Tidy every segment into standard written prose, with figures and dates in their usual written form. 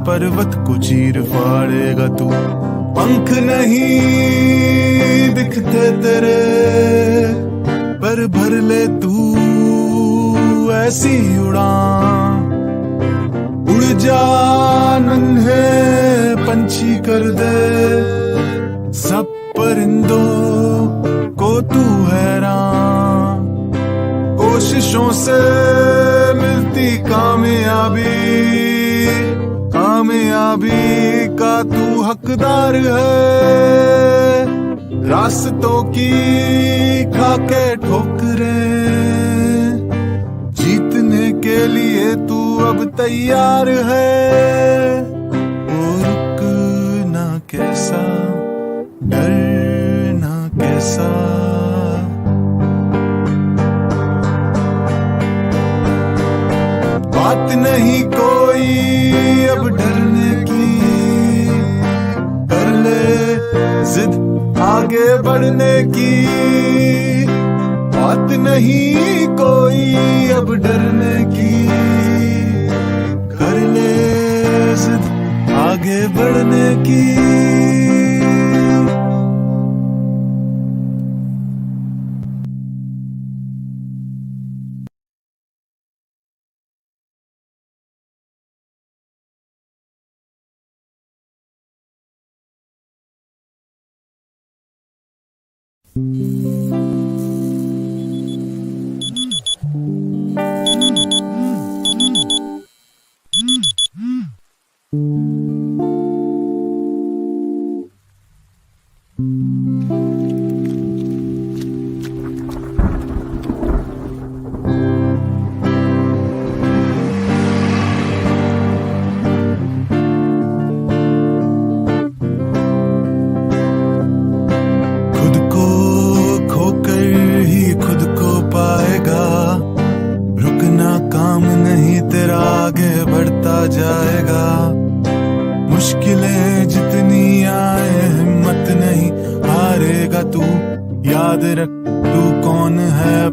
पर्वत को चीर फाड़ेगा तू। पंख नहीं दिखते तेरे पर भर ले तू ऐसी उड़ान। उड़ जा नन्हे पंछी कर दे सब परिंदों को तू हैरान। कोशिशों से मिलती कामयाबी का तू हकदार है। रास्तों की खाके ठोकरे जीतने के लिए तू अब तैयार है। ओ रुकना कैसा, डरना कैसा, बात नहीं कोई अब डरने की। कर ले जिद आगे बढ़ने की। बात नहीं कोई अब डरने की। कर ले जिद आगे बढ़ने की।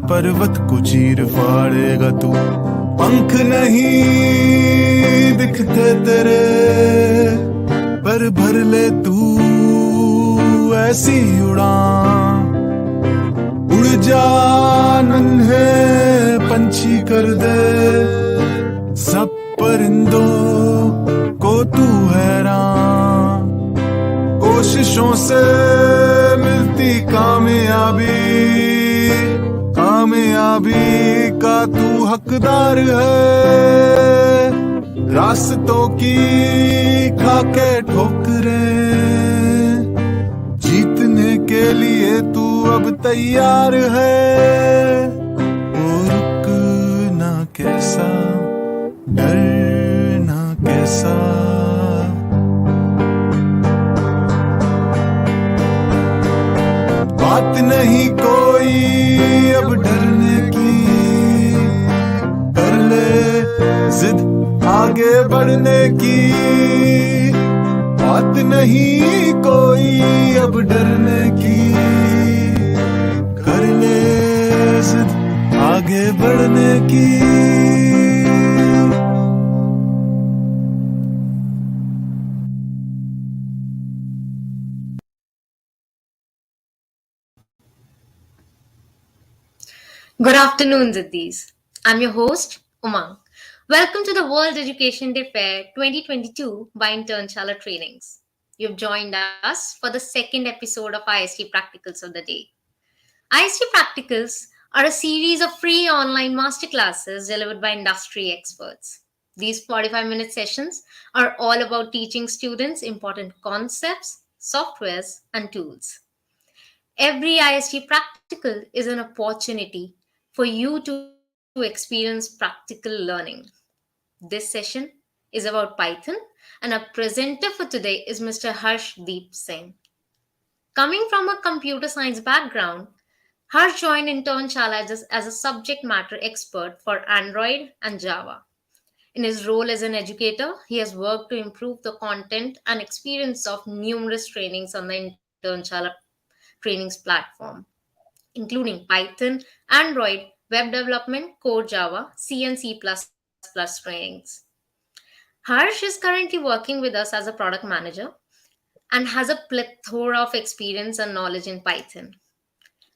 पर्वत को चीर फाड़ेगा तू। पंख नहीं दिखते तेरे पर भर ले तू ऐसी उड़ान। उड़ जा नन्हे पंछी कर दे सब परिंदों को तू हैरान। कोशिशों से मिलती कामयाबी का तू हकदार है। रास्तों की खाके ठोकरे जीतने के लिए तू अब तैयार है। ओ रुकना कैसा, डरना कैसा, बात नहीं कोई अब डरने की। कर ले जिद आगे बढ़ने की। बात नहीं कोई अब डरने की। कर ले जिद आगे बढ़ने की। Good afternoon, Ziddis. I'm your host, Umang. Welcome to the World Education Day Fair 2022 by Internshala Trainings. You've joined us for the second episode of IST Practicals of the day. IST Practicals are a series of free online masterclasses delivered by industry experts. These 45-minute sessions are all about teaching students important concepts, softwares, and tools. Every IST practical is an opportunity for you to experience practical learning. This session is about Python, and our presenter for today is Mr. Harsh Deep Singh. Coming from a computer science background, Harsh joined Internshala as a subject matter expert for Android and Java. In his role as an educator, he has worked to improve the content and experience of numerous trainings on the Internshala Trainings platform, including Python, Android, web development, core Java, C and C++ trainings. Harsh is currently working with us as a product manager and has a plethora of experience and knowledge in Python.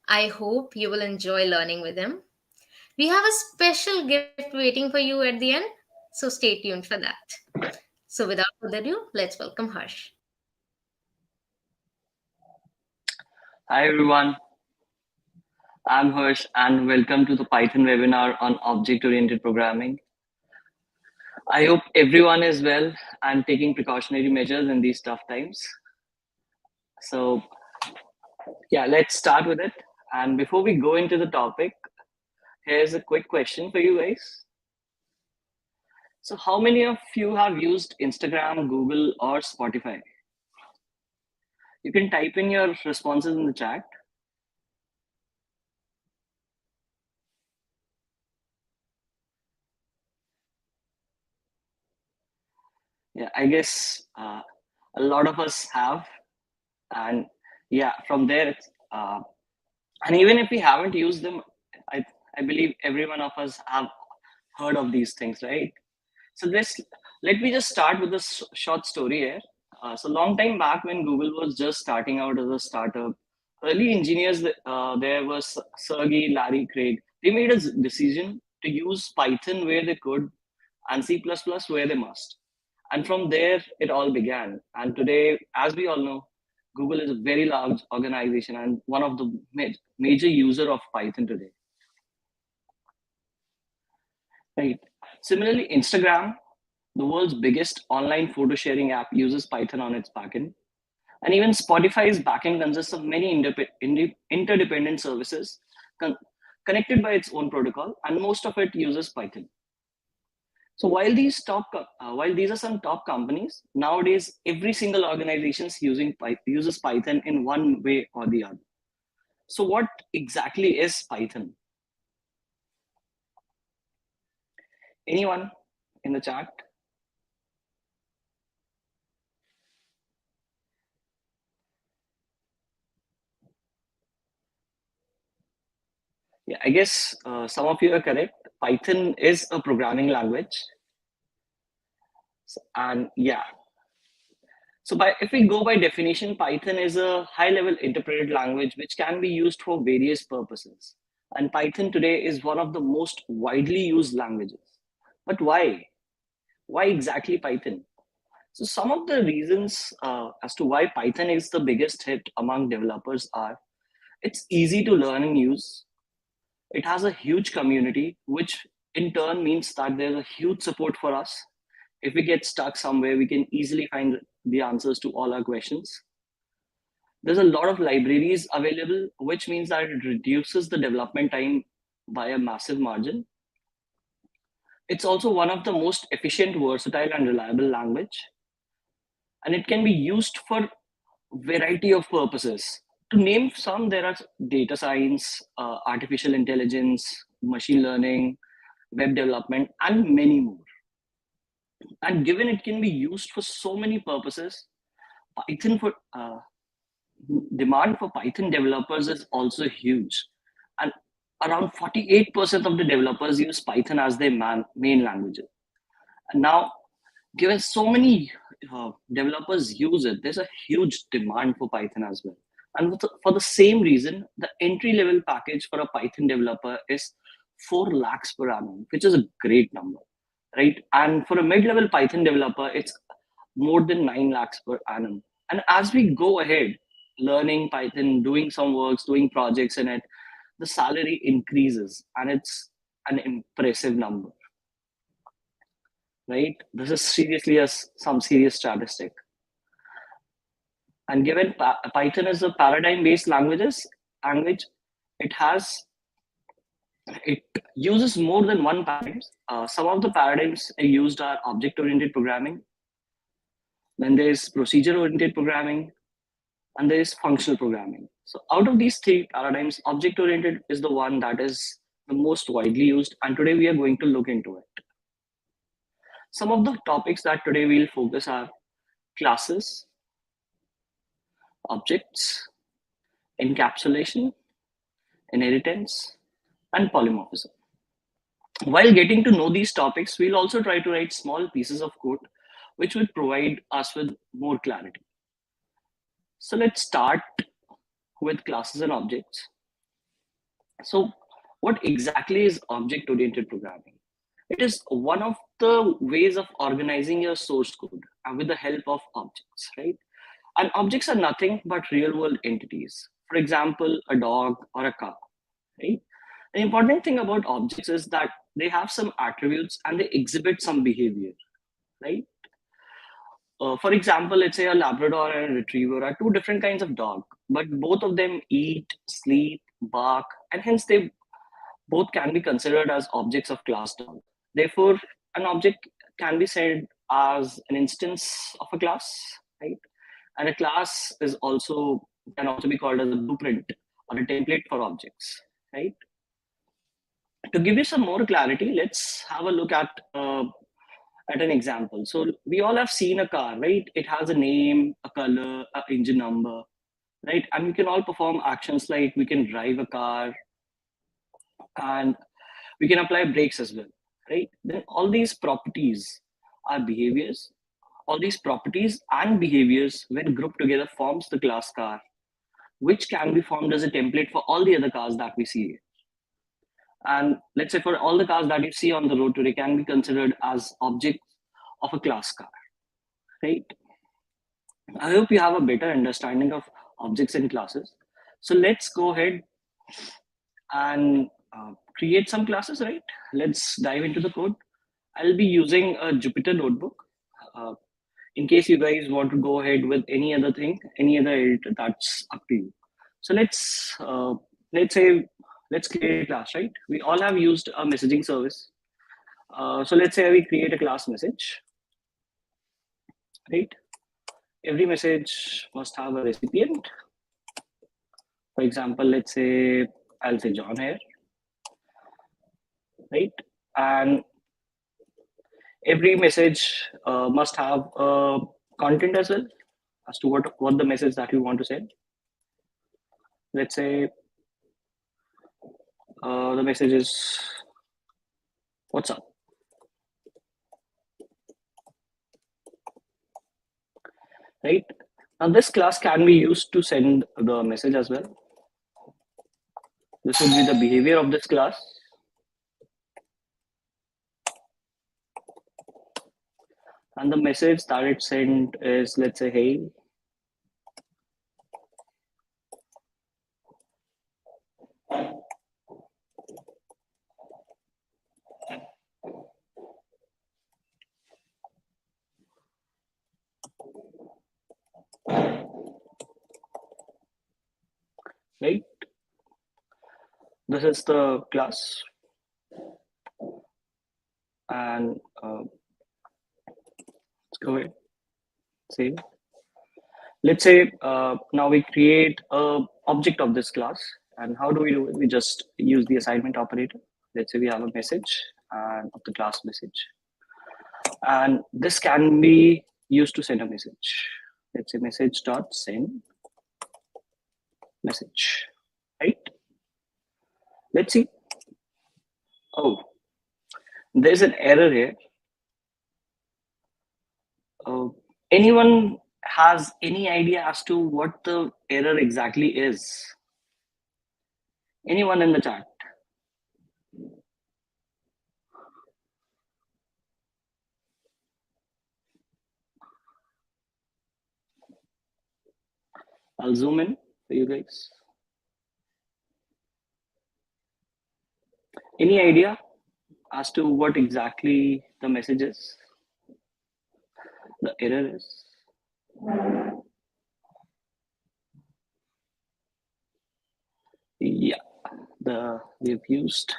I hope you will enjoy learning with him. We have a special gift waiting for you at the end, so stay tuned for that. So, without further ado, let's welcome Harsh. Hi everyone, I'm Harsh and welcome to the Python webinar on object-oriented programming. I hope everyone is well and taking precautionary measures in these tough times. So yeah, let's start with it. And before we go into the topic, here's a quick question for you guys. So how many of you have used Instagram, Google, or Spotify? You can type in your responses in the chat. Yeah, I guess a lot of us have. And yeah, from there, and even if we haven't used them, I, I believe every one of us have heard of these things, right? So let me just start with this short story here. So long time back when Google was just starting out as a startup, early engineers there was Sergey, Larry, Craig. They made a decision to use Python where they could and C++ where they must. And from there, it all began. And today, as we all know, Google is a very large organization and one of the major user of Python today. Right. Similarly, Instagram, the world's biggest online photo sharing app, uses Python on its backend. And even Spotify's backend consists of many interdependent services connected by its own protocol, and most of it uses Python. So while these are some top companies, nowadays every single organization uses Python in one way or the other. So what exactly is Python? Anyone in the chat? Yeah, I guess some of you are correct. Python is a programming language, and yeah. So if we go by definition, Python is a high-level interpreted language which can be used for various purposes. And Python today is one of the most widely used languages. But why? Why exactly Python? So some of the reasons as to why Python is the biggest hit among developers are it's easy to learn and use. It has a huge community, which in turn means that there's a huge support for us. If we get stuck somewhere, we can easily find the answers to all our questions. There's a lot of libraries available, which means that it reduces the development time by a massive margin. It's also one of the most efficient, versatile, and reliable language, and it can be used for variety of purposes. To name some, there are data science, artificial intelligence, machine learning, web development, and many more. And given it can be used for so many purposes, Python for demand for Python developers is also huge. And around 48% of the developers use Python as their main language. And now, given so many developers use it, there's a huge demand for Python as well. And for the same reason, the entry level package for a Python developer is 4 lakhs per annum, which is a great number, right? And for a mid level Python developer, it's more than 9 lakhs per annum. And as we go ahead, learning Python, doing some works, doing projects in it, the salary increases and it's an impressive number, right? This is seriously some serious statistic. And given Python is a paradigm-based language, it has it uses more than one paradigms. Some of the paradigms used are object-oriented programming, then there is procedure-oriented programming, and there is functional programming. So out of these three paradigms, object-oriented is the one that is the most widely used, and today we are going to look into it. Some of the topics that today we'll focus are classes, objects, encapsulation, inheritance, and polymorphism. While getting to know these topics, we'll also try to write small pieces of code which would provide us with more clarity. So let's start with classes and objects. So what exactly is object-oriented programming? It is one of the ways of organizing your source code with the help of objects, right? And objects are nothing but real-world entities. For example, a dog or a car, right? The important thing about objects is that they have some attributes and they exhibit some behavior, right? For example, let's say a Labrador and a Retriever are two different kinds of dog, but both of them eat, sleep, bark, and hence they both can be considered as objects of class dog. Therefore, an object can be said as an instance of a class, right? And a class can also be called as a blueprint or a template for objects, right? To give you some more clarity, let's have a look at an example. So we all have seen a car, right? It has a name, a color, a engine number, right? And we can all perform actions like we can drive a car and we can apply brakes as well, right? Then all these properties are behaviors. All these properties and behaviors, when grouped together, forms the class car, which can be formed as a template for all the other cars that we see. And let's say for all the cars that you see on the road today can be considered as objects of a class car, right? I hope you have a better understanding of objects and classes. So let's go ahead and create some classes, right? Let's dive into the code. I'll be using a Jupyter notebook. Uh, in case you guys want to go ahead with any other thing, any other editor, that's up to you. So let's say let's create a class, right? We all have used a messaging service. So let's say we create a class message, right? Every message must have a recipient. For example, let's say I'll say John here, right? And every message must have a content as well as to what the message that you want to send. Let's say the message is what's up, right? Now this class can be used to send the message as well. This would be the behavior of this class. And the message that it sent is, let's say, hey. Right? This is the class. And let's go ahead. Save. Let's say now we create a object of this class. And how do we do it? We just use the assignment operator. Let's say we have a message and of the class message. And this can be used to send a message. Let's say message dot send message, right? Let's see. Oh, there's an error here. Anyone has any idea as to what the error exactly is? Anyone in the chat? I'll zoom in for you guys. Any idea as to what exactly the message is? The error is we've used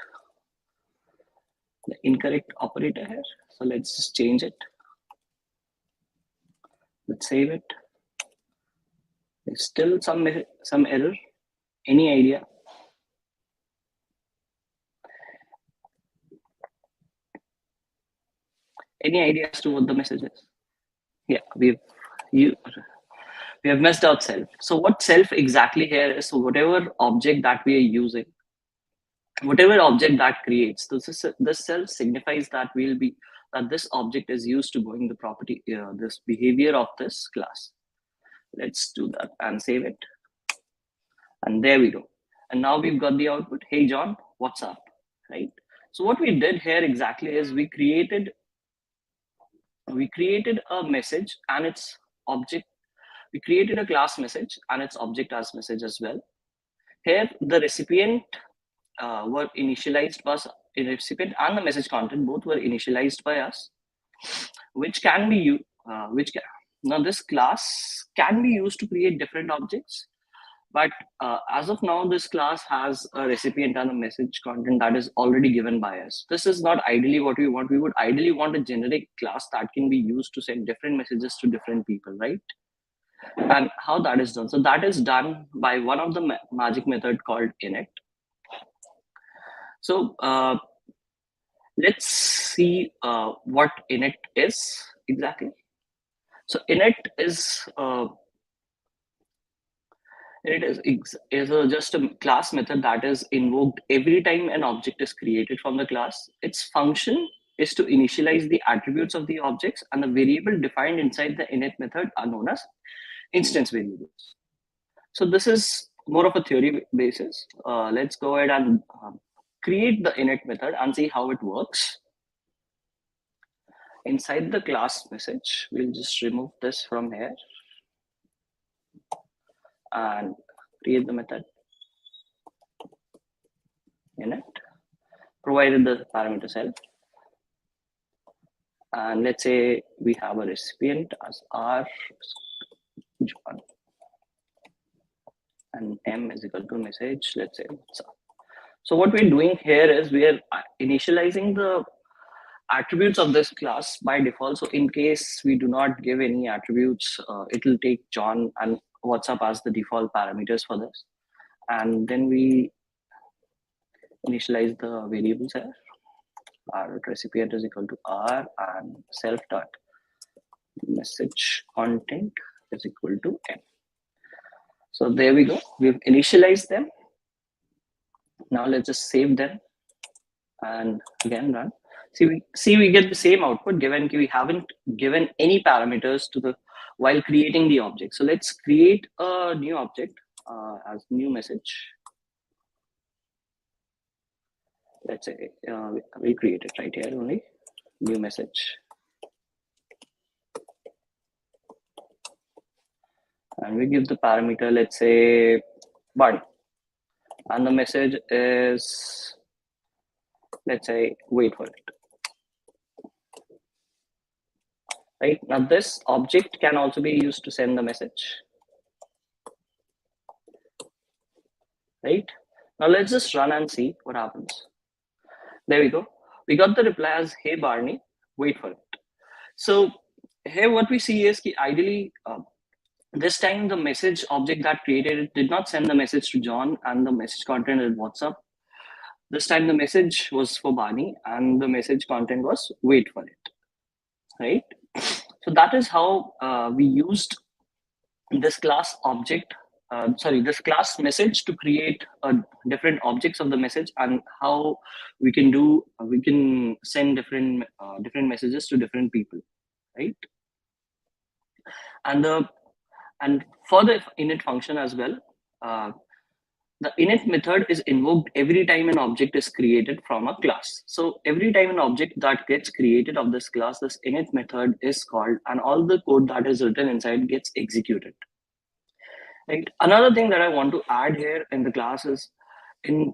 the incorrect operator here. So let's just change it. Let's save it. There's still some error. Any idea? Any idea as to what the message is? Yeah, we have messed up self. So what self exactly here is, so whatever object that we are using, whatever object that creates, this self signifies that that this object is used to going the property, this behavior of this class. Let's do that and save it. And there we go. And now we've got the output. Hey John, what's up? Right. So what we did here exactly is we created a message and its object. We created a class message and its object as message as well. Here the recipient were initialized by us. The recipient and the message content both were initialized by us, which can be used. Now this class can be used to create different objects, but as of now, this class has a recipient and a message content that is already given by us. This is not ideally what we want. We would ideally want a generic class that can be used to send different messages to different people, right? And how that is done? So that is done by one of the magic method called init. So let's see what init is exactly. So init is just a class method that is invoked every time an object is created from the class. Its function is to initialize the attributes of the objects, and the variable defined inside the init method are known as instance variables. So this is more of a theory basis. Let's go ahead and create the init method and see how it works. Inside the class message, we'll just remove this from here and create the method init, provided the parameter self. And let's say we have a recipient as R John, and M is equal to message, let's say what's up. So what we're doing here is we are initializing the attributes of this class by default. So in case we do not give any attributes, it will take John and WhatsApp as the default parameters for this. And then we initialize the variables here. Our recipient is equal to R and self dot message content is equal to M. So there we go. We've initialized them. Now let's just save them and again run. See, we get the same output given we haven't given any parameters to the while creating the object. So let's create a new object as new message. Let's say we create it right here only, new message. And we give the parameter, let's say Barney. And the message is, let's say, wait for it. Right, now this object can also be used to send the message. Right, now let's just run and see what happens. There we go. We got the reply as, hey Barney, wait for it. So here what we see is ideally this time the message object that created it did not send the message to John and the message content in WhatsApp. This time the message was for Barney and the message content was wait for it. Right. So that is how we used this class object, this class message to create different objects of the message, and how we can send different messages to different people, right? And for the init function as well, the init method is invoked every time an object is created from a class. So every time an object that gets created of this class, this init method is called, and all the code that is written inside gets executed. Right. Another thing that I want to add here in the classes,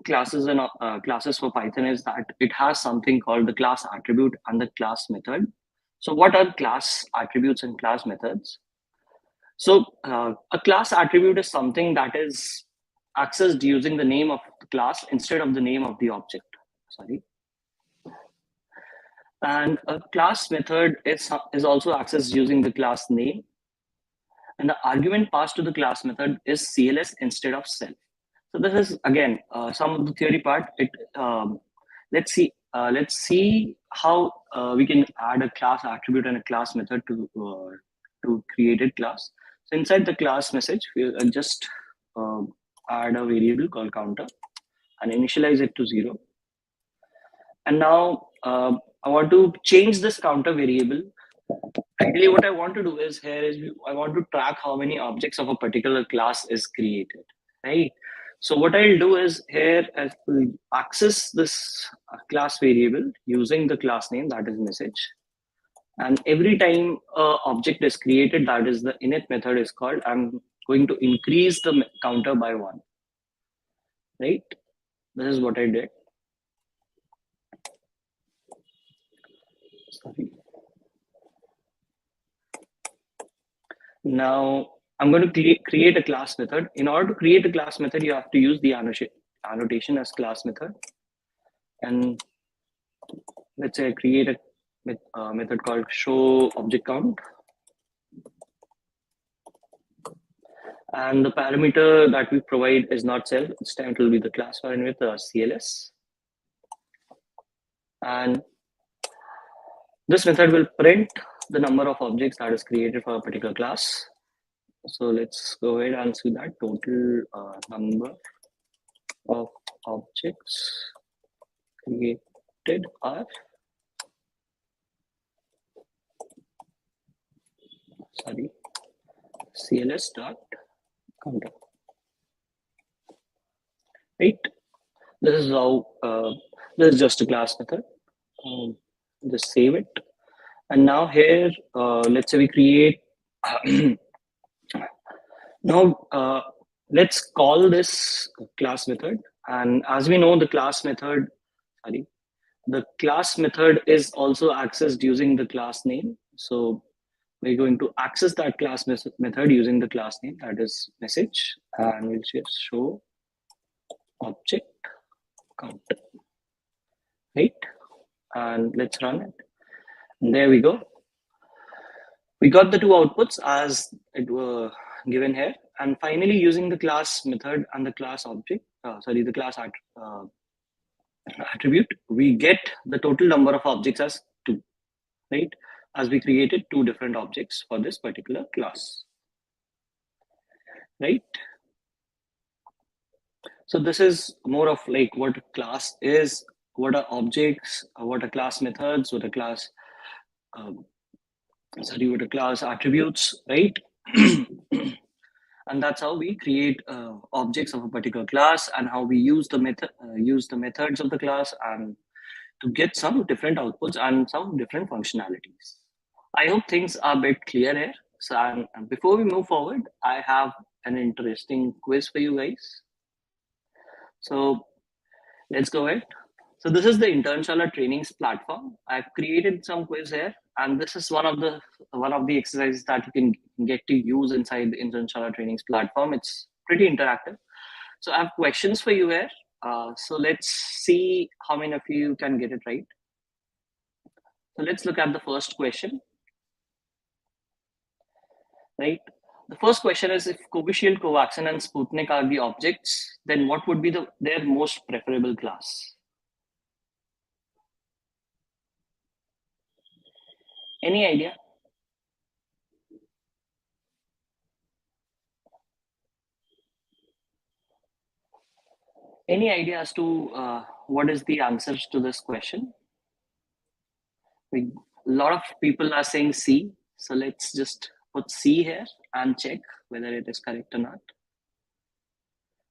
classes for Python, is that it has something called the class attribute and the class method. So what are class attributes and class methods? So a class attribute is something that is accessed using the name of the class instead of the name of the object. Sorry. And a class method is also accessed using the class name. And the argument passed to the class method is CLS instead of self. So this is again some of the theory part. Let's see. Let's see how we can add a class attribute and a class method to create a class. So inside the class message, we'll just add a variable called counter and initialize it to 0. And now I want to change this counter variable. Ideally, what I want to do is I want to track how many objects of a particular class is created, right? So what I'll do is here I will access this class variable using the class name, that is message. And every time a object is created, that is the init method is called, I'm going to increase the counter by 1, right? This is what I did. Sorry. Now I'm going to create a class method. In order to create a class method, you have to use the annotation as class method. And let's say I create a method called show object count. And the parameter that we provide is not self. This time it will be the class parameter CLS. And this method will print the number of objects that is created for a particular class. So let's go ahead and see that total number of objects created are CLS dot counter. Right. This is how this is just a class method. Just save it. And now here, let's say we create. Now let's call this class method. And as we know, the class method is also accessed using the class name. So we're going to access that class method using the class name, that is message, and we'll just show object count, right? And let's run it. And there we go. We got the two outputs as it were given here. And finally, using the class method and the class object, the class attribute, we get the total number of objects as 2, right? As we created 2 different objects for this particular class, right? So this is more of like what a class is, what are objects, what are class methods, what are class, what are class attributes, right? And that's how we create objects of a particular class, and how we use the methods of the class, and to get some different outputs and some different functionalities. I hope things are a bit clear here. So, and before we move forward, I have an interesting quiz for you guys. So let's go ahead. So this is the Internshala Trainings platform. I've created some quiz here, and this is one of the exercises that you can get to use inside the Internshala Trainings platform. It's pretty interactive. So I have questions for you here. So let's see how many of you can get it right. So let's look at the first question. Right. The first question is, if Covishield, Covaxin, and Sputnik are the objects, then what would be their most preferable class? Any idea? Any idea as to what is the answers to this question? A lot of people are saying C. So let's just put C here and check whether it is correct or not.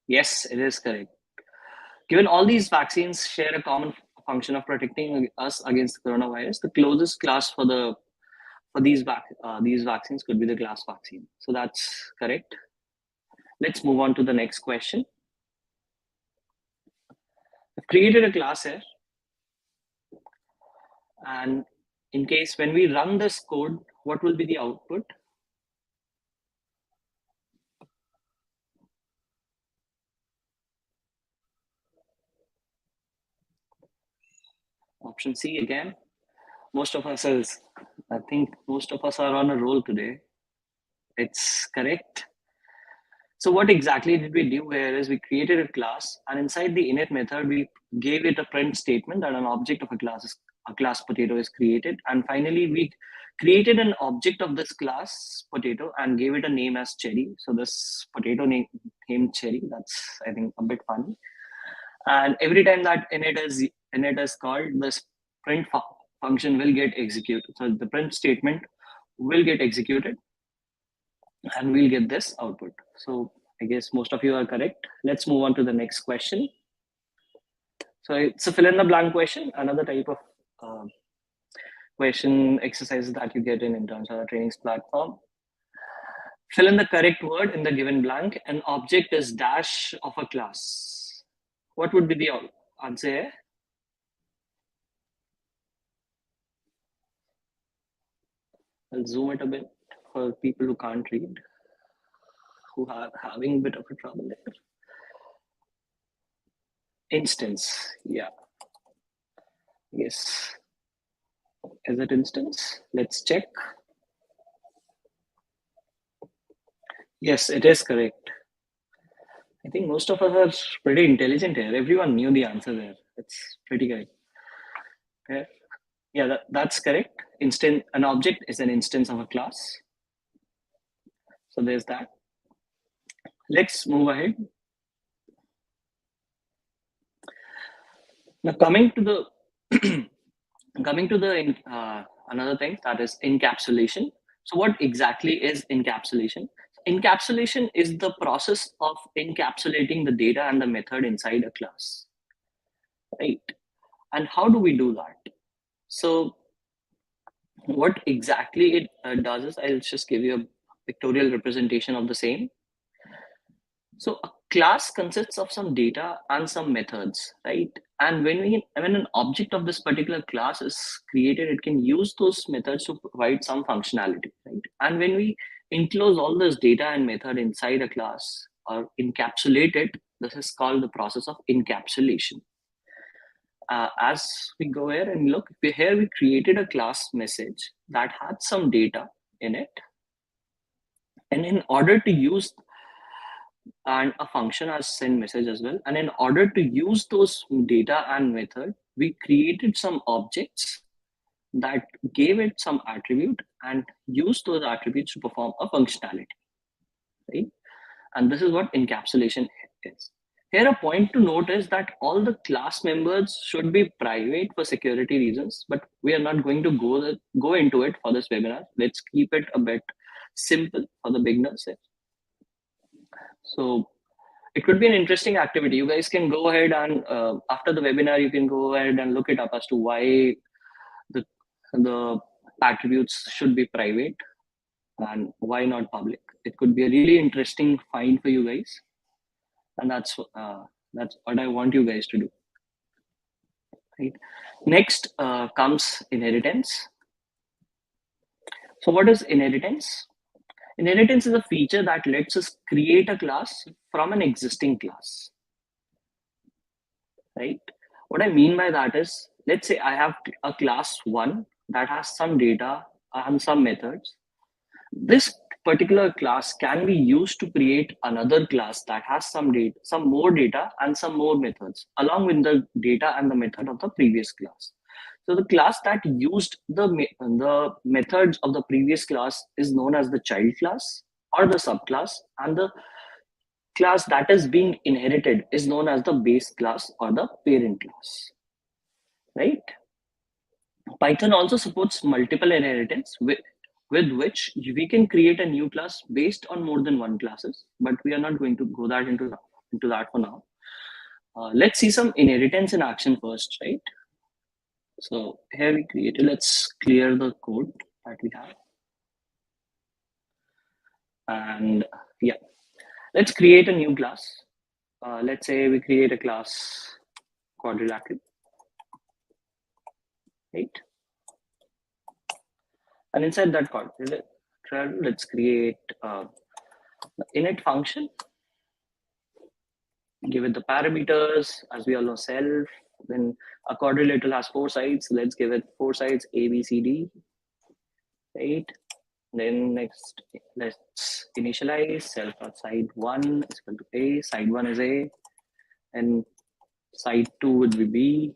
Yes, it is correct. Given all these vaccines share a common function of protecting us against the coronavirus, the closest class for these vaccines could be the class vaccine. So that's correct. Let's move on to the next question. I've created a class here, and in case when we run this code, what will be the output? Option C again. Most of us I think most of us are on a roll today. It's correct. So what exactly did we do here is we created a class, and inside the init method, we gave it a print statement that an object of a class potato is created. And finally, we created an object of this class potato and gave it a name as cherry. So this potato named cherry, that's I think a bit funny. And every time that init is called, this print function will get executed. So the print statement will get executed and we'll get this output. So I guess most of you are correct. Let's move on to the next question. So it's a fill in the blank question, another type of question exercises that you get in Internshala Trainings platform. Fill in the correct word in the given blank. An object is dash of a class. What would be the answer here? I'll zoom it a bit for people who can't read, who are having a bit of a trouble there. Instance, yeah. Yes. Is it instance? Let's check. Yes, it is correct. I think most of us are pretty intelligent here. Everyone knew the answer there. It's pretty good. Okay. Yeah, that's correct. An object is an instance of a class. So there's that. Let's move ahead. Now coming to the another thing, that is encapsulation. So what exactly is encapsulation? Encapsulation is the process of encapsulating the data and the method inside a class, right? And how do we do that? So what exactly it does is, I'll just give you a pictorial representation of the same. So a class consists of some data and some methods, right? And when an object of this particular class is created, it can use those methods to provide some functionality, right? And when we enclose all this data and method inside a class or encapsulate it, this is called the process of encapsulation. As we go here and look, here we created a class message that had some data in it. And in order to use and a function as send message as well. And in order to use those data and method, we created some objects that gave it some attribute and used those attributes to perform a functionality, right? And this is what encapsulation is. Here, a point to note is that all the class members should be private for security reasons, but we are not going to go into it for this webinar. Let's keep it a bit simple for the beginners here. So it could be an interesting activity. You guys can go ahead and after the webinar, you can go ahead and look it up as to why the attributes should be private and why not public. It could be a really interesting find for you guys, and that's what I want you guys to do. Right. Next comes inheritance. So what is inheritance? Inheritance is a feature that lets us create a class from an existing class, right? What I mean by that is, let's say I have a class 1 that has some data and some methods. This particular class can be used to create another class that has some more data and some more methods along with the data and the method of the previous class. So the class that used the methods of the previous class is known as the child class or the subclass, and the class that is being inherited is known as the base class or the parent class, right? Python also supports multiple inheritance with which we can create a new class based on more than one classes, but we are not going to go into that for now. Let's see some inheritance in action first, right? So here we created, let's clear the code that we have. And yeah, let's create a new class. Let's say we create a class quadrilateral, right? And inside that quadrilateral, let's create the init function. Give it the parameters, as we all know, self. Then a quadrilateral has 4 sides. Let's give it 4 sides, A, B, C, D. Right. Then next, let's initialize self.side 1 is equal to A. Side 1 is A. And side 2 would be B.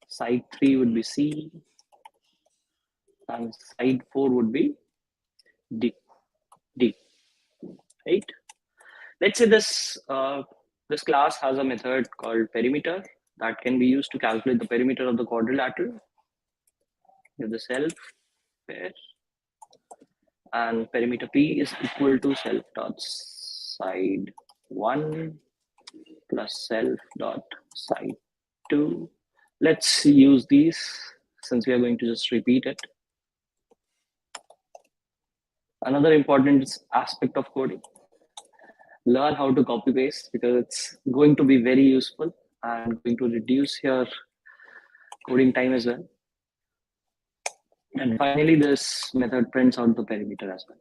Side 3 would be C. And side 4 would be D. Right. Let's say this this class has a method called perimeter that can be used to calculate the perimeter of the quadrilateral. Give the self pair, and perimeter P is equal to self dot side 1 plus self dot side 2. Let's use these since we are going to just repeat it. Another important aspect of coding: learn how to copy paste, because it's going to be very useful and going to reduce your coding time as well. And finally, this method prints out the perimeter as well.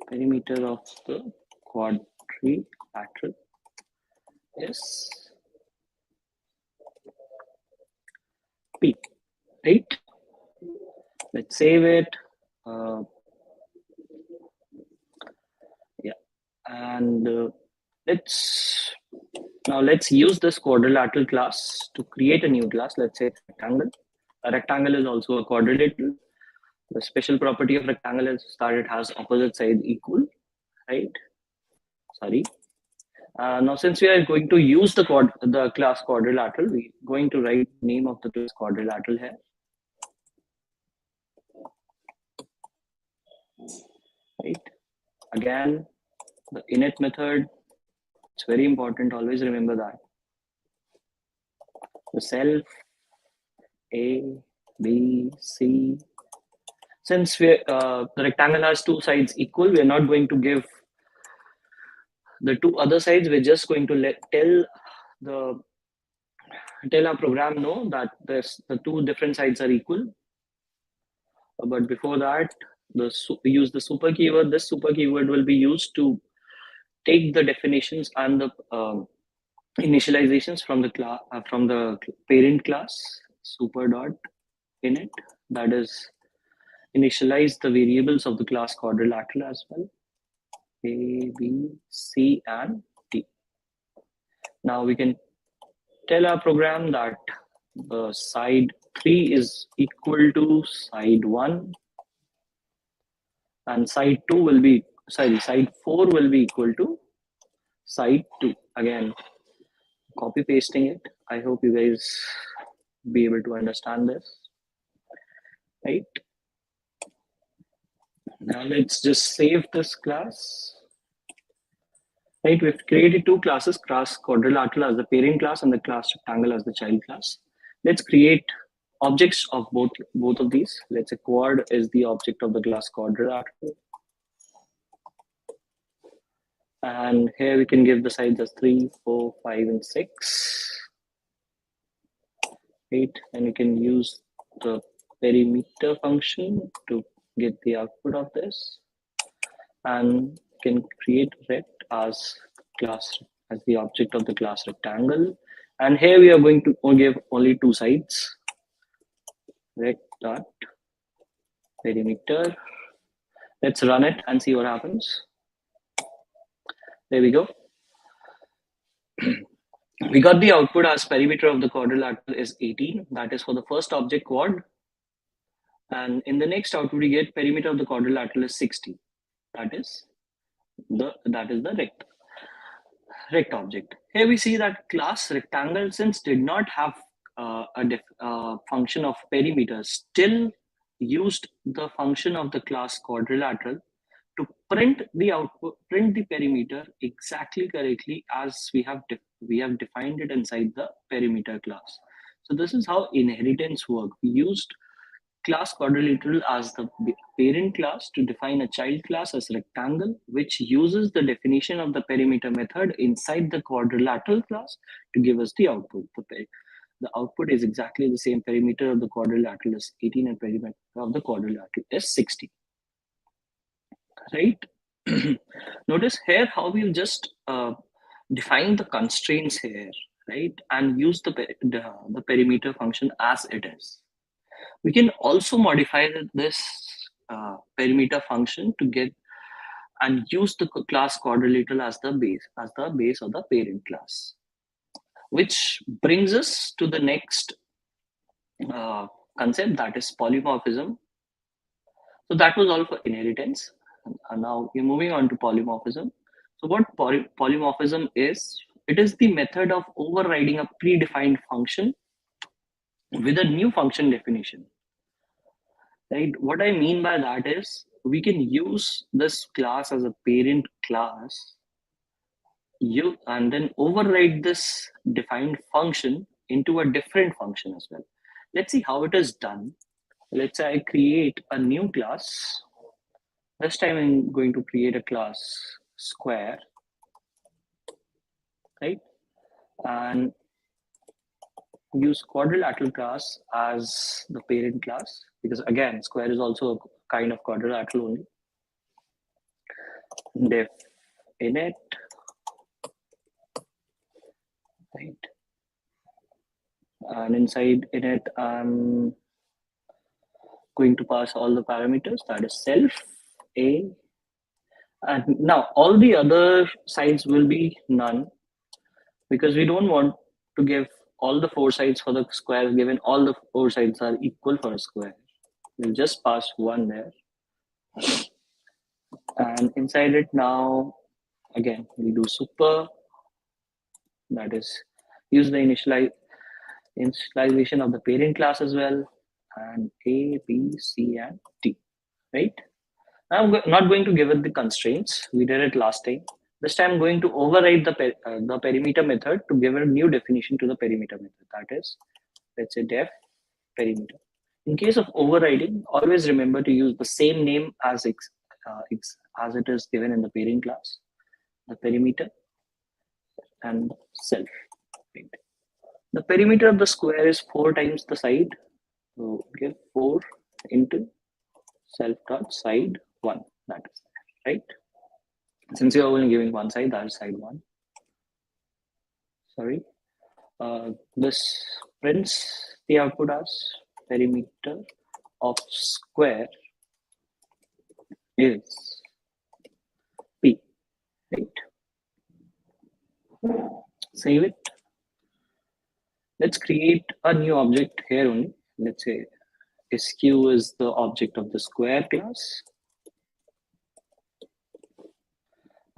Perimeter of the quadrilateral is P, right? Let's save it. Yeah, and let's use this quadrilateral class to create a new class. Let's say rectangle. A rectangle is also a quadrilateral. The special property of rectangle is that it has opposite sides equal, right? Sorry. Now, since we are going to use the class quadrilateral, we're going to write the name of the class quadrilateral here. Right. Again, the init method. It's very important. Always remember that. The self A, B, C. Since the rectangle has 2 sides equal, we are not going to give the 2 other sides. We're just going to tell our program know that the 2 different sides are equal. But before that, use the super keyword. This super keyword will be used to take the definitions and the initializations from the class from the parent class super dot init. That is, initialize the variables of the class quadrilateral as well. A, B, C, and D. Now we can tell our program that the side 3 is equal to side 1, and side 4 will be equal to side 2. Again, copy pasting it. I hope you guys be able to understand this. Right. Now let's just save this class. Right, we've created 2 classes, class quadrilateral as the parent class and the class rectangle as the child class. Let's create objects of both of these. Let's say quad is the object of the class quadrilateral. And here we can give the sides as 3, 4, 5, and 6. Right, and you can use the perimeter function to get the output of this, and can create rect as the object of the class rectangle. And here we are going to give only 2 sides. Rect dot perimeter. Let's run it and see what happens. There we go. We got the output as perimeter of the quadrilateral is 18. That is for the first object quad. And in the next output, we get perimeter of the quadrilateral is 60. That is the rect object. Here we see that class rectangle, since did not have a function of perimeter, still used the function of the class quadrilateral to print the perimeter exactly correctly as we have defined it inside the perimeter class. So this is how inheritance works. We used class quadrilateral as the parent class to define a child class as rectangle, which uses the definition of the perimeter method inside the quadrilateral class to give us the output. The output is exactly the same. Perimeter of the quadrilateral is 18 and perimeter of the quadrilateral is 60. Right? Notice here how we've just defined the constraints here, right? And use the perimeter function as it is. We can also modify this perimeter function to get and use the class quadrilateral as the base of the parent class, which brings us to the next concept, that is polymorphism. So that was all for inheritance. And now we're moving on to polymorphism. So what polymorphism is, it is the method of overriding a predefined function with a new function definition. Right? What I mean by that is we can use this class as a parent class and then override this defined function into a different function as well. Let's see how it is done. Let's say I create a new class. This time I'm going to create a class square, right? And use quadrilateral class as the parent class, because again, square is also a kind of quadrilateral only. Def init, right? And inside init, I'm going to pass all the parameters, that is self, a, and now all the other sides will be none, because we don't want to give all the four sides for the square, given all the four sides are equal for a square. We'll just pass one there. And inside it now, again, we do super, that is use the initialization of the parent class as well, and A, B, C, and T, right? I'm not going to give it the constraints. We did it last time. This time I'm going to override the perimeter method to give a new definition to the perimeter method. That is, let's say def perimeter. In case of overriding, always remember to use the same name as it is given in the parent class, the perimeter and self. Right? The perimeter of the square is 4 times the side. So give 4 into self dot side 1. That is right. Since you are only giving one side, that is side 1. Sorry. This prints the output as perimeter of square is P. Right. Save it. Let's create a new object here only. Let's say SQ is the object of the square class.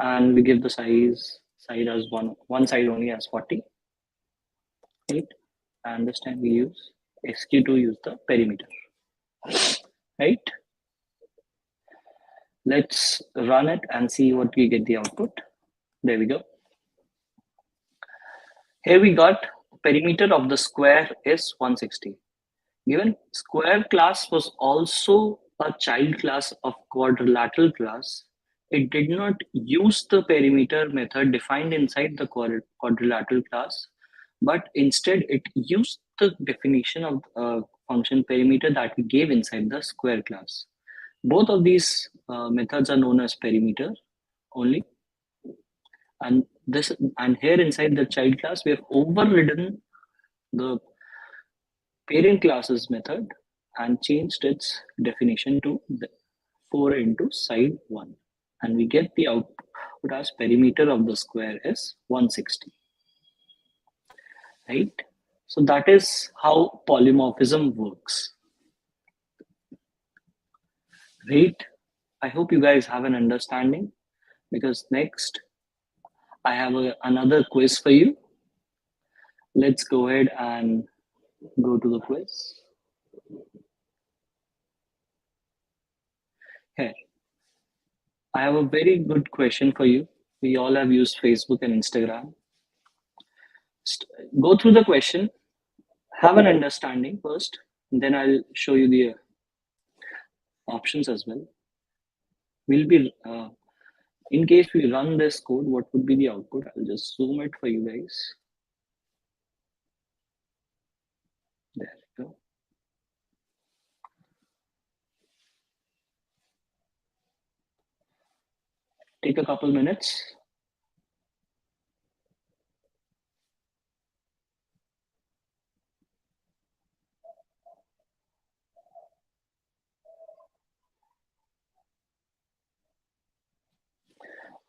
And we give the side as one side only as 40. Right? And this time we use SQ to use the perimeter. Right? Let's run it and see what we get the output. There we go. Here we got perimeter of the square is 160. Given square class was also a child class of quadrilateral class, it did not use the perimeter method defined inside the quadrilateral class, but instead it used the definition of function perimeter that we gave inside the square class. Both of these methods are known as perimeter only. And here inside the child class, we have overridden the parent class's method and changed its definition to the 4 into side 1. And we get the output as perimeter of the square is 160. Right? So that is how polymorphism works. Right? I hope you guys have an understanding, because next I have another quiz for you. Let's go ahead and go to the quiz. Here, I have a very good question for you. We all have used Facebook and Instagram. Go through the question, have an understanding first, and then I'll show you the options as well. We'll be, in case we run this code, what would be the output? I'll just zoom it for you guys. There we go. Take a couple minutes.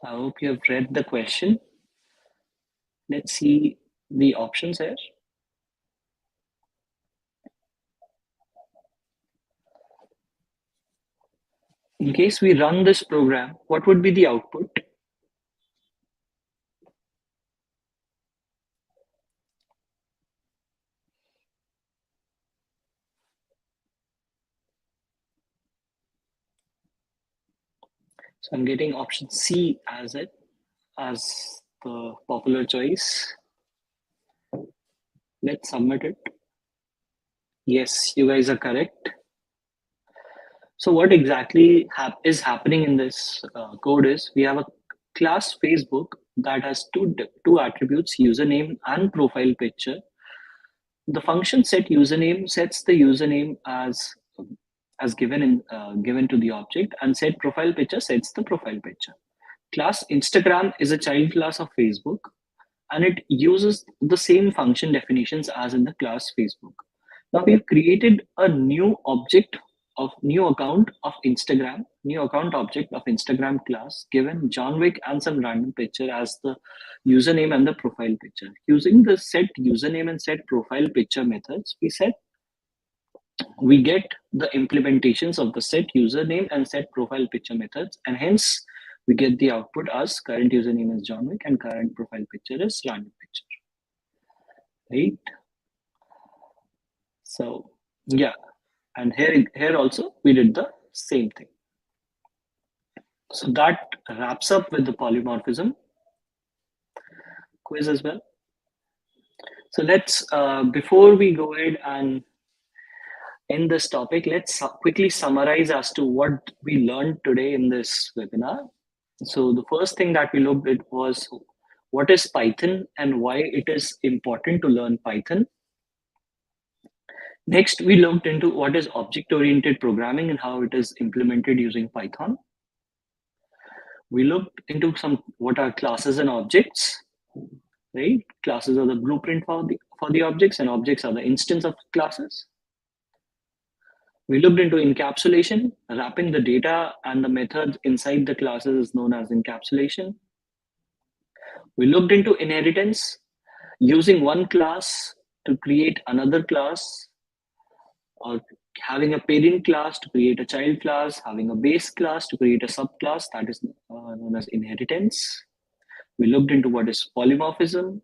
I hope you have read the question. Let's see the options here. In case we run this program, what would be the output? So I'm getting option C as the popular choice. Let's submit it. Yes, you guys are correct. So what exactly is happening in this code is we have a class Facebook that has two attributes, username and profile picture. The function set username sets the username as given to the object, and set profile picture sets the profile picture. Class Instagram is a child class of Facebook, and it uses the same function definitions as in the class Facebook. Now we've created a new new account object of Instagram class, given John Wick and some random picture as the username and the profile picture. Using the set username and set profile picture methods, we get the implementations of the set username and set profile picture methods, and hence we get the output as current username is John Wick and current profile picture is random picture. Right? So yeah, and here also we did the same thing. So that wraps up with the polymorphism quiz as well. So let's before we go ahead and end this topic, let's quickly summarize as to what we learned today in this webinar. So the first thing that we looked at was what is Python and why it is important to learn Python. Next, we looked into what is object-oriented programming and how it is implemented using Python. We looked into what are classes and objects, right? Classes are the blueprint for the objects, and objects are the instance of classes. We looked into encapsulation. Wrapping the data and the methods inside the classes is known as encapsulation. We looked into inheritance, using one class to create another class, or having a parent class to create a child class, having a base class to create a subclass, that is known as inheritance. We looked into what is polymorphism,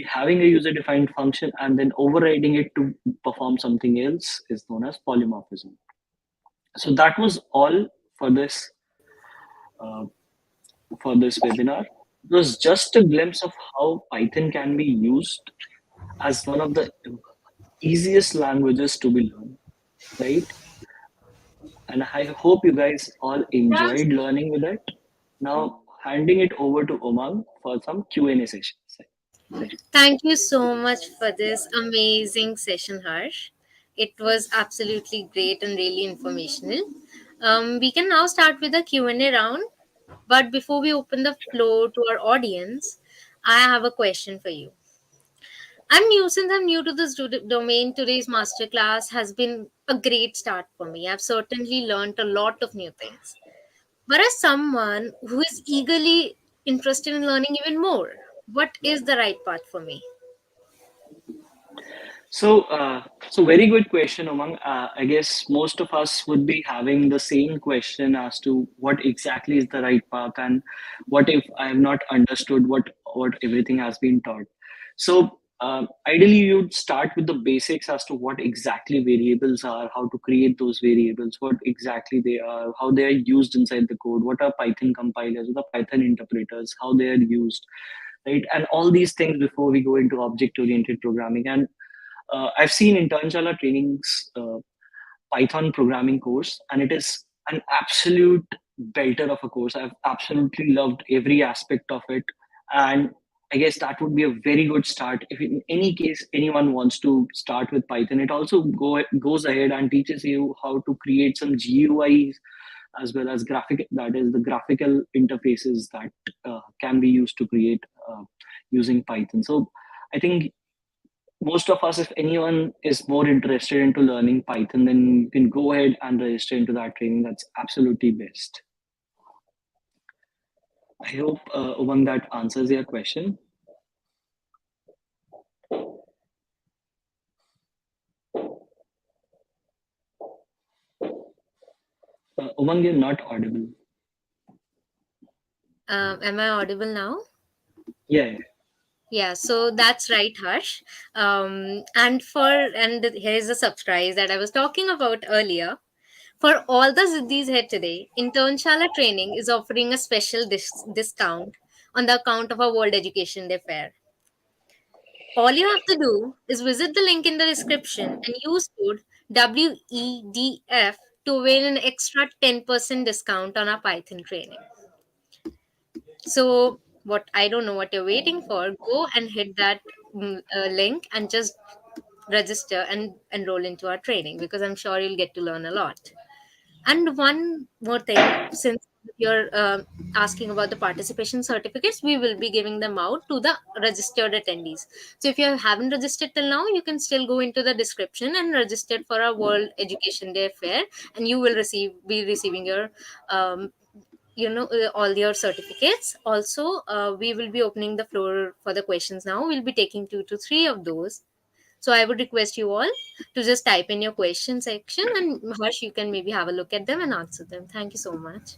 having a user-defined function and then overriding it to perform something else is known as polymorphism. So that was all for this webinar. It was just a glimpse of how Python can be used as one of the easiest languages to be learned, right? And I hope you guys all enjoyed learning with it. Now, handing it over to Umang for some Q&A session. Thank you so much for this amazing session, Harsh. It was absolutely great and really informational. We can now start with the Q&A round. But before we open the floor to our audience, I have a question for you. Since I'm new to this domain, today's masterclass has been a great start for me. I've certainly learned a lot of new things. But as someone who is eagerly interested in learning even more, what is the right path for me? So very good question, Umang. I guess most of us would be having the same question as to what exactly is the right path, and what if I have not understood what everything has been taught. So ideally, you'd start with the basics as to what exactly variables are, how to create those variables, what exactly they are, how they are used inside the code, what are Python compilers, what are Python interpreters, how they are used, right? And all these things before we go into object-oriented programming. And I've seen Internshala trainings Python programming course, and it is an absolute belter of a course. I've absolutely loved every aspect of it, and I guess that would be a very good start. If in any case anyone wants to start with Python, it also goes ahead and teaches you how to create some GUIs as well as that is the graphical interfaces that can be used to create using Python. So I think most of us, if anyone is more interested into learning Python, then you can go ahead and register into that training. That's absolutely best. I hope Umang, that answers your question. Umang, you're not audible. Am I audible now? Yeah. Yeah, so that's right, Harsh. And here's the surprise that I was talking about earlier. For all the Ziddis here today, Internshala Training is offering a special discount on the account of our World Education Day Fair. All you have to do is visit the link in the description and use code WEDF to win an extra 10% discount on our Python training. So, what I don't know what you're waiting for, go and hit that link and just register and enroll into our training, because I'm sure you'll get to learn a lot. And one more thing, since you're asking about the participation certificates, we will be giving them out to the registered attendees. So if you haven't registered till now, you can still go into the description and register for our World Education Day Fair, and you will be receiving your um, all your certificates. Also, we will be opening the floor for the questions now. We'll be taking 2 to 3 of those, so I would request you all to just type in your question section, and Harsh, you can maybe have a look at them and answer them. Thank you so much.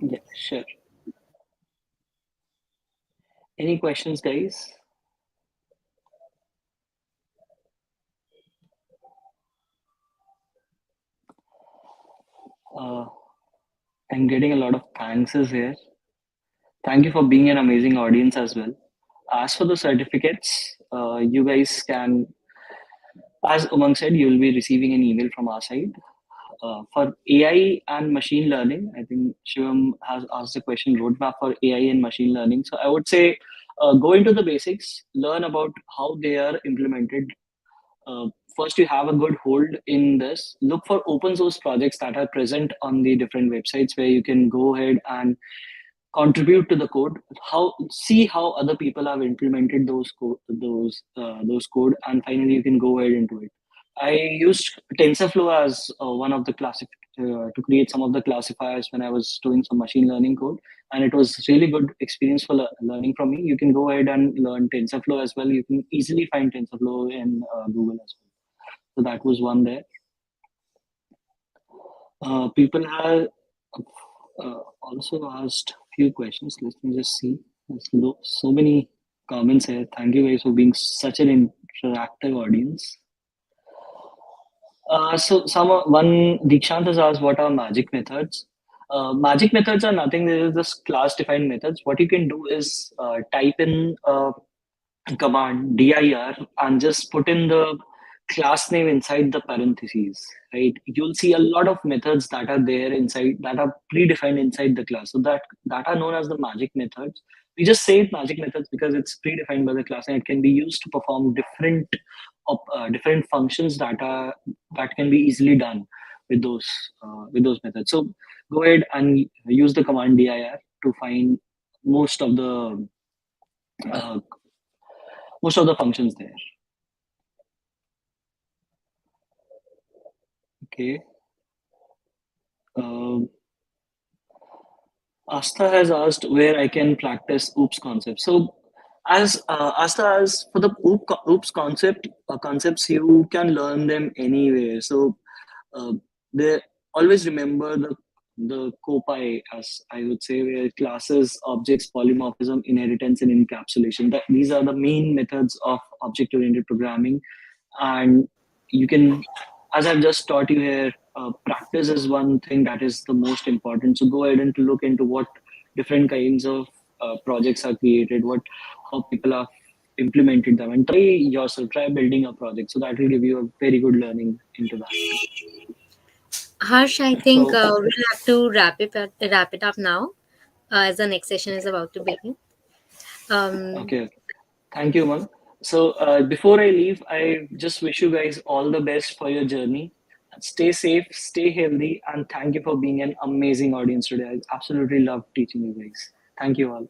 Yeah, sure. Any questions, guys? Uh, I'm getting a lot of thanks here. Thank you for being an amazing audience as well. As for the certificates, you guys can, as Umang said, you will be receiving an email from our side. For AI and machine learning, I think Shivam has asked the question roadmap for AI and machine learning. So I would say go into the basics, learn about how they are implemented. Uh, First, you have a good hold in this. Look for open source projects that are present on the different websites where you can go ahead and contribute to the code, see how other people have implemented those code, and finally you can go ahead into it. I used TensorFlow as one of the to create some of the classifiers when I was doing some machine learning code, and it was really good experience for learning from me. You can go ahead and learn TensorFlow as well. You can easily find TensorFlow in Google as well. So that was one there. People have also asked a few questions. Let me just see. There's so many comments here. Thank you guys for being such an interactive audience. One Dikshant has asked, what are magic methods? Magic methods are nothing. There is just class-defined methods. What you can do is type in command dir and just put in the class name inside the parentheses, right? You'll see a lot of methods that are there inside, that are predefined inside the class, so that are known as the magic methods. We just say it magic methods because it's predefined by the class, and it can be used to perform different functions that can be easily done with those methods. So go ahead and use the command dir to find most of the uh, functions there. Okay. Um, Asta has asked where I can practice OOPS concept. So, as Asta as for the OOPS concepts, you can learn them anywhere. So, uh, they always remember the COPI, as I would say, where classes, objects, polymorphism, inheritance, and encapsulation. These are the main methods of object-oriented programming, and you can, as I've just taught you here, practice is one thing that is the most important. So go ahead and look into what different kinds of projects are created, how people are implemented them, and try yourself, try building a project. So that will give you a very good learning into that. Harsh, I think So we'll have to wrap it up now, as the next session is about to begin. Um, okay. Thank you, man. So before I leave, I just wish you guys all the best for your journey. Stay safe, stay healthy, and thank you for being an amazing audience today. I absolutely love teaching you guys. Thank you all.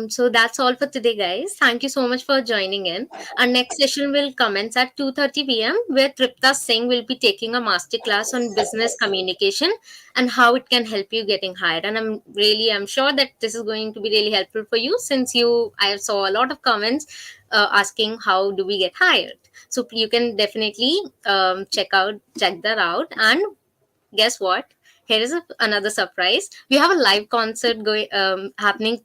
so that's all for today, guys. Thank you so much for joining in. Our next session will commence at 2:30 p.m., where Tripta Singh will be taking a masterclass on business communication and how it can help you getting hired. And I'm sure that this is going to be really helpful for you, since I saw a lot of comments asking how do we get hired. So you can definitely check that out. And guess what? Here is another surprise. We have a live concert going happening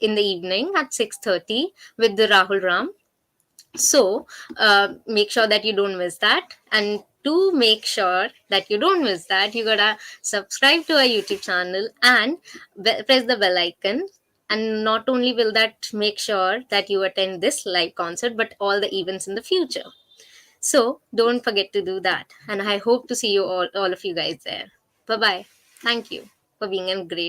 in the evening at 6:30 with the Rahul Ram. So make sure that you don't miss that. And to make sure that you don't miss that, you gotta subscribe to our YouTube channel and press the bell icon. And not only will that make sure that you attend this live concert, but all the events in the future. So don't forget to do that. And I hope to see you all of you guys there. Bye bye. Thank you for being a great